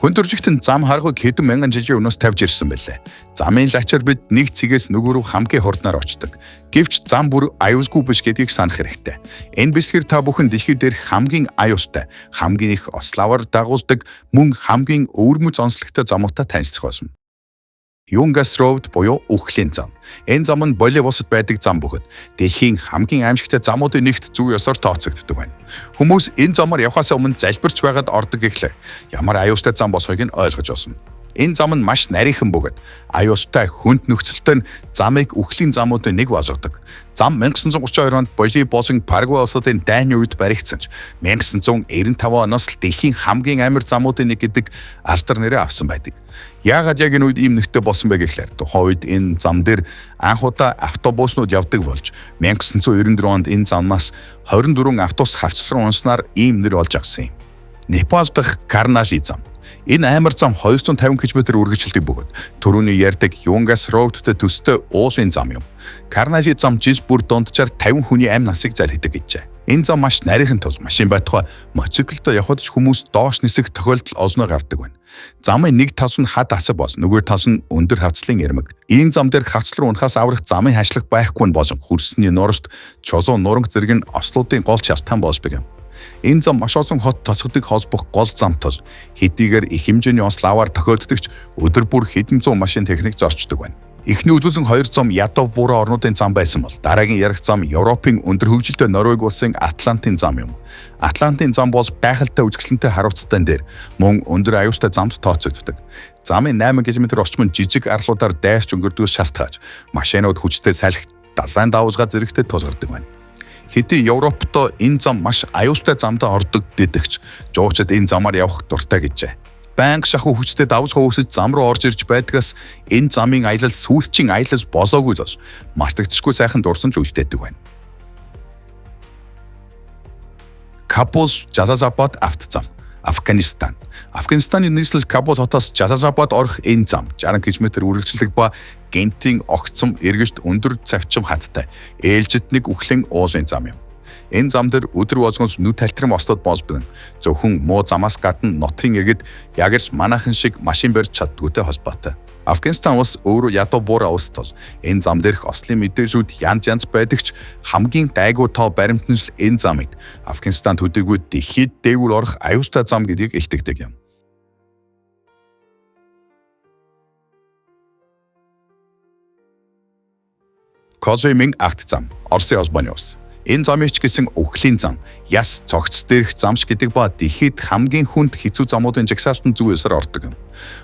Хөндөржигтэн зам харгуйг хэдэн мянган жилийн өмнөөс тавьж ирсэн байлээ. Замын лачаар бид нэг цэгээс нөгөө рүү хамгийн хурднаар очдог. Гэвч зам бүр аюулгүй биш гэдгийг санах хэрэгтэй. Энэ бэлгээр та бүхэн дэлхий дээр хамгийн аюултай, хамгийн их ославар дагуулдаг, мөн хамгийн өвөрмөц онцлогтой замуудтай танилцах болно. Юнгас Road буюу Үхлийн зам. Энэ зам нь Боливосд байдаг зам бөгөөд дэлхийн хамгийн аимшигтай замуудын нэгт зөв ёсоор тооцогддог байна. Хүмүүс энэ замаар явхаас өмнө залбирч байгаад ордог гэхлээр ямар аюултай зам болохыг нь ойлгож олсон. Энэ зам нь маш нарийнхан бөгөөд аюултай хүнд нөхцөлтэй нь замыг Үхлийн замуудын нэг болгодог. Зам 1932 онд Боливи болон Парагвай улсуудын дайны үед баригдсан ч 1995 оноос л дэлхийн хамгийн амир замуудын нэг гэдэг алдар нэрээ авсан байдаг. Яагаад яг энэ үед ийм нөхцөл болсон бэ гэхлээр тухайн үед энэ зам дээр анх удаа автобуснууд явдаг болж 1994 онд энэ замнаас 24 автобус хавцлан унснаар ийм нэр олж авсан юм. Непал дахь Карнажи зам. Энэ амар зам 250 км үргэлжилдэг бөгөөд түрүүний ярьдаг Юнгас Road-тэй төстэй уулын зам юм. Карнажи зам жил бүр дунджаар 50 хүний амь насыг залхидаг гэжээ. Энэ зам маш нарийнхан тул машин байтугай мотоциклтай явхад ч хүмүүс доош нисэх тохиолдол олзноор гардаг байна. Замын нэг тас нь хад асар бос, нөгөө тас нь өндөр хавцлын ярмаг. Энэ зам дээр хавцлан унахаас аврах замын хашлах байхгүй нь болон хөрсний нуурст чозон нуранг зэрэг нь ослуудын гол шалтгаан болж байгаа юм. Энэ зам маш олон хот тосгодог холбох гол зам тул хэдийгээр их хэмжээний ославаар тохиолддогч өдөр бүр хэдэн зуун машин техник зорчдог байна. Эхний үзүүлсэн 2 зам ядуу буурын орнуудын зам байсан бол дараагийн ярих зам Европын өндөр хөгжилтэй Норвеги улсын Атлантын зам юм. Атлантын зам бол байхалтай үзэсгэлэнтэй харуулцтай дээр мөн өндөр аюултай замд тооцогддог. Замын 8 км орчмын жижиг арлуудаар дайрч өнгөрдгөөс шалтгааж машинууд хүчтэй салхи далайн давуулга зэрэгтэй тулгардаг байна. Хэдий Европтой энэ зам маш аюултай замдаа ордог дэдэгч жуучид энэ замаар явах дуртай гэжээ. Банк шахуу хүчтэй давуулга үүсэж зам руу орж ирж байдгаас энэ замын аялал сүүлчийн аялал болоогүй зос мартагдчихгүй сайхан дурсан ч үлдээдэг байна. Кабул Жалалабад автозам. Афганистан. Афганистаны нийслэл Кабул хотоос Жалалабад орох энэ зам 60 км үргэлжлэх ба гентийн огцом эргэж өндөр цавчим хаттай ээлжид нэг үхлийн уулын зам юм. Энэ зам дээр өдөр болгоно нүд талтрам ослоод болбно. Зөвхөн муу замаас гадна нутгийн иргэд яг л манайхан шиг машин барьж чаддгүйтэй холбоотой. Афганистан улс өөрөө ядуу буураа улс тул энэ зам дээрх ослын мэдээлүүд янз байдагч хамгийн дайгуу тоо баримтнал энэ замыг Афганистан төдийгүй дэлхийд дээгүүр орох аюултай зам гэдгийг илтгэдэг юм. Козымын агт зам. Оросын улбаны улс. Энэ замч гэсэн Үхлийн зам, яс цогц дээрх замш гэдэг ба дэлхийд хамгийн хүнд хэцүү замуудын жагсаалтан зүг ёсоор ордог юм.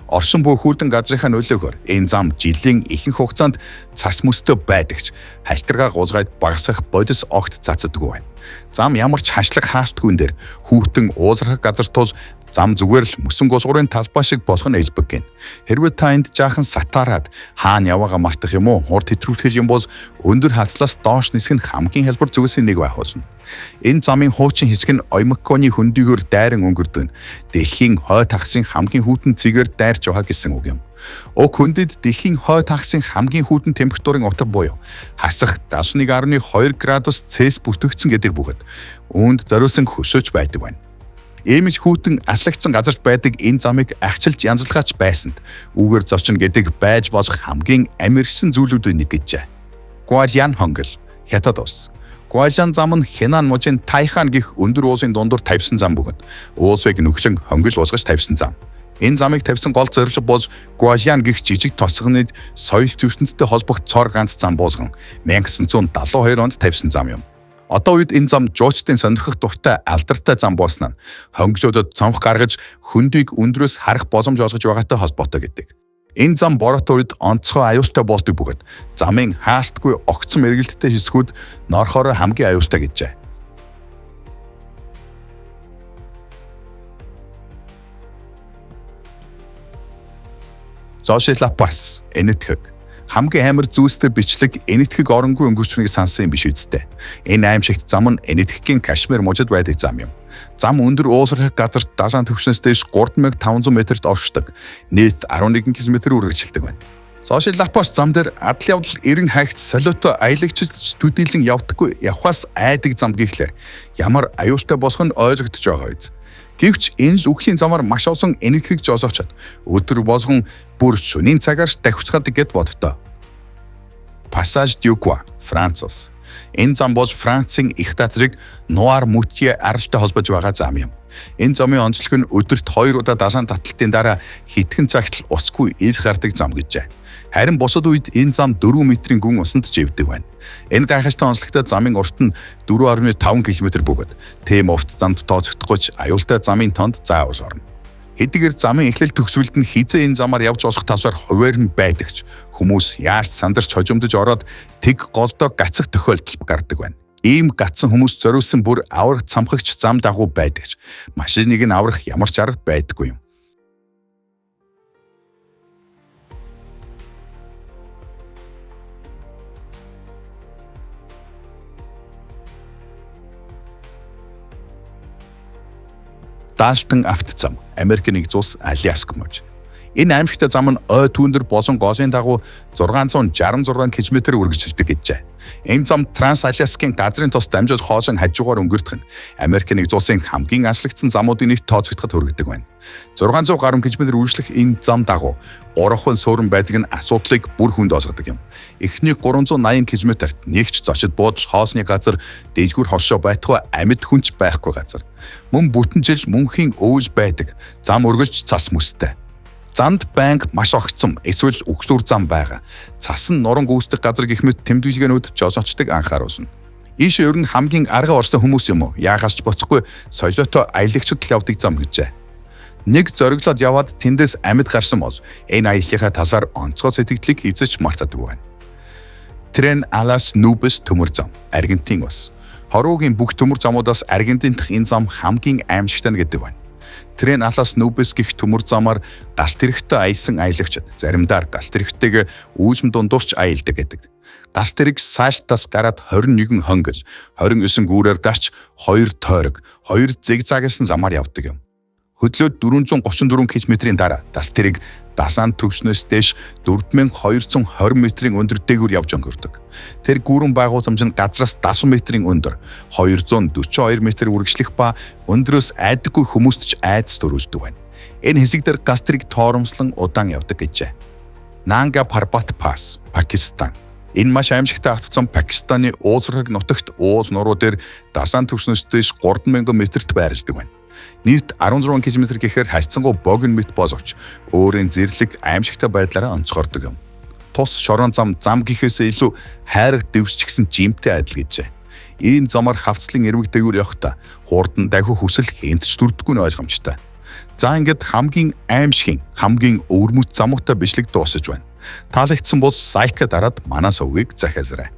Оршин буй хүүтэн газрынхаа нөлөөгөөр энэ зам жилийн ихэнх хугацаанд цас мөстэй байдагч хальтаргаа гулгайд багасах бодис огт цацдаггүй байна. Зам ямар ч хашлах хаалтгүйн дээр хүүтэн уулзрах газар тул зам зүгээр л мөсөн госгорын талбай шиг болох нь элбэг гэн. Хэрвээ та энд жаахан сатаараад хаана яваагаа мартах юм уу? Хурд хэтрүүлэх юм бол өндөр хацлаас доош нисэх нь хамгийн хялбар зүгээс нэг байх болно. Энэ замын хуучин хэсэг нь Оймокконы хөндийгөр дайран өнгөрдөг. Дэлхийн хойд хагасын хамгийн хүйтэн цэгээр дайрч байгаа гэсэн үг юм. Уг хөндөд дэлхийн хойд хагасын хамгийн хүйтэн температурын утга буюу хасах 71.2 градус Цельс бүтгэгдсэн гэдэг бөгөөд үүнд зориулсан хөшөөж байдаг байна. Эмч хүүтэн аслагдсан газарт байдаг энэ замыг ахчилж янзлахаач байсанд үүгээр зочин гэдэг байж болох хамгийн амирсан зүйлүүдийн нэг гэжээ. Гуажян хонгол Хятад улс. Гуажян зам нь Хэнан мужийн Тайхан гих өндөр уулын дундуур тавьсан зам бөгөөд уулсыг нөхчин хонгол уулгаж тавьсан зам. Энэ замыг тавьсан гол зорилго бол Гуажян гих жижиг тосгоныг соёл төвшөнтэй холбох цор ганц зам болгон 1972 онд тавьсан зам юм. Одоо үед энэ зам жуучдын сонирхох дуртай алдартай зам болсноо хонгилуудад цамх гаргаж хөндийг өндрөөс харах боломж олгож байгаатай холбоотой гэдэг. Энэ зам бороотой үед онцгой аюултай болдог бөгөөд замын хаалтгүй огцом эргэлттэй хэсгүүд норхороо хамгийн аюултай гэжээ. Жалалабад энэтхэг хамгийн амар зүүстэй бичлэг энэтхэг оронгүй өнгөрчмийг сансан юм биш үсттэй. Энэ аимшигт зам нь энэтхэгийн Кашмир мужид байдаг зам юм. Зам өндөр уулзрах газарт далайн түвшнээс дээш 3500 метрт оршдог. Нийт 11 км үргэлжилдэг байна. Жалалабад зам дээр адал явдал 90 хагц солиотой аялагчид төдийлөн явдаггүй явхаас айдаг зам гэхлээр ямар аюултай болох нь ойлгогдож байгаа биз. Гэвч энэ л үхлийн замаар маш олон энергийг жолоочод өдөр болгон бүр шөнийн цагаар давхицгаад гэд боддоо. Passage du Roi, Франц улс. Энэ зам бол Францын их тадрыг Нуар Мутье аралтай холбож байгаа зам юм. Энэ замын онцлог нь өдөрт 2 удаа далайн таталтын дараа хитгэн цагт усгүй ил гардаг зам гэжээ. Харин бусад үед энэ зам 4 метрийн гүн усанд живдэг байна. Энэ гайхалтай онцлогтой замын урт нь 4.5 км бөгөөд тийм урт замд тооцогдохгүйч аюултай замын тонд заавал орно. Хэдийгээр замын эхлэл төгсгөлд нь хизээ энэ замаар явж болох тавсаар хуваар нь байдагч хүмүүс яаж сандарч хожимдож ороод тэг голдоо гацах тохиолдол гардаг байна. Ийм гацсан хүмүүс зориулсан бүр аврах цамхагч зам дагуу байдагч машиныг нь аврах ямар ч арга байдаггүй юм. Даалтан автозам, Америк нэгдсэн улс Аляск мужи. Энэ аймагтай зам нь ой түүндэр болон голын дагуу 666 км үргэлжилдэг гэжээ. Энэ зам Транс-Аляскийн газрын тос дамжуулах хоолойн хажуугаар өнгөрдөх нь Америк нэгдсэн улсын хамгийн аслагдсан замуудын нэгт тооцогдоход хүргэдэг байна. 600 гаруй км үргэлжлэх энэ зам дагуу 3 хон суурин байдаг нь асуудлыг бүр хүнд олгодог юм. Эхний 380 км-т нэгч зочид буудаж хоосны газар дэжгүр хошоо байтугай амьд хүнч байхгүй газар. Мөн бүтэн жил мөнхийн өвөж байдаг. Зам өргөж цас мөстэй. Занд банк маш огцом эсвэл өгсүр зам байгаа. Цас нь нуран гүйцэтгэх газар гэх мэт тэмдэглэгээнүүд жолоочдыг анхааруулна. Ийш ер нь хамгийн арга орсон хүмүүс юм уу? Яагаас ч боцохгүй соёлоотой аялагчд л явдаг зам гэжээ. Нэг зориглоод яваад тэндээс амьд гарсан бол энэ аяллахаа талаар онцгой сэтгэлийг эзэж мартадаггүй байна. Tren Alas Nubes төмөр зам, Аргентин улс. Хоруугийн бүх төмөр замуудаас Аргентин дахь энэ зам хамгийн аимшигтай гэдэг байна. Tren Alas Nubes гэх төмөр замаар галт тэрэгтэй аялсан аялагчид заримдаа галт тэрэгтэйг үүсм дундуурч аялдаг гэдэг. Галт тэрэг саалтаас гараад 21 хонгол, 29 гүүрээр гарч 2 тойрог, 2 зигзагсан замаар явдаг юм. Хөдлөөд 434 км-ийн дараа галт тэрэг дасаан төвшнөөс дээш 4220 м-ийн өндөр дээгүүр явж өнгөрдөг. Тэр гүүрэн байгууламж нь газраас 10 м-ийн өндөр, 242 м үргэлжлэх ба өндрөөс айдаггүй хүмүүст ч айдас төрүүлдэг байна. Энэ хэсэг дээр галт тэрэг тоормслон удаан явдаг гэжээ. Нанга Парбат Пас, Пакистан. Энэ маш аимшигтай автозам Пакистаны уулзраг нутагт уулз нуруу дээр дасаан төвшнөөс дээш 3000 м-т байрладаг байна. Нийт 16 км гэхээр хайцсангуу богино мэт боловч өөрийн зэрлэг аимшигтай байдлаараа онцгордог юм. Тус шорон зам гэхээсээ илүү хайрах дэвсчгсэн жимтэй адил гэжээ. Энэ замаар хавцлын эрвэг дээгүүр явахдаа хурдан дахиу хүсэл хэмтж дүрдэггүй нь ойлгомжтой. За ингээд хамгийн аимшигын, хамгийн өвөрмөц замуутай бичлэг дуусаж байна. Таалагдсан бол лайк дараад манай сувгийг захиалаарай.